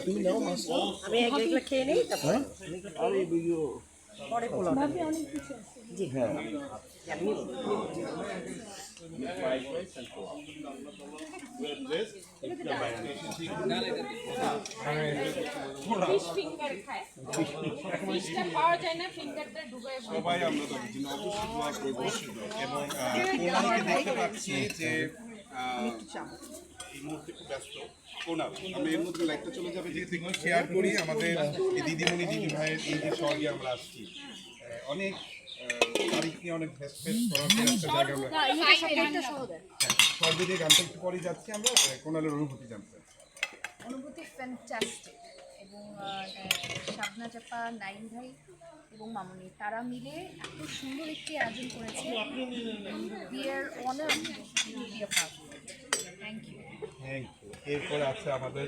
তুমি নাও মাছ, আমি এগুলো খেয়ে নিই, তারপর আরে ভিডিও পরে পোলাও জি হ্যাঁ সবাই আমরা দেখছি অবশ্যই দোয়া করবো এবং কোনালকে দেখতে পাচ্ছি যে এই মুহূর্তে খুব ব্যস্ত। কোনাল আমরা এর মধ্যে লাইভটা চলে যাবে, যেহেতু একটু শেয়ার করি আমাদের এই দিদিমণি দিদি ভাইয়ের এই যে সঙ্গে আমরা আসছি অনেক তারিখ নিয়ে অনেক ফেস্ট করার পর একটা জায়গা আমরা সর্বদিকে গানটা একটু পরে যাচ্ছি আমরা কোনালের অনুভূতি জানতে। অনুভূতি ফ্যান্টাস্টিক এবং শাবনা চাপা, নাইম ভাই এবং মামুনি তারা মিলে এত সুন্দর একটি আয়োজন করেছে। We are honoured to be a part. Thank you. Thank you. এরপরে আছে আমাদের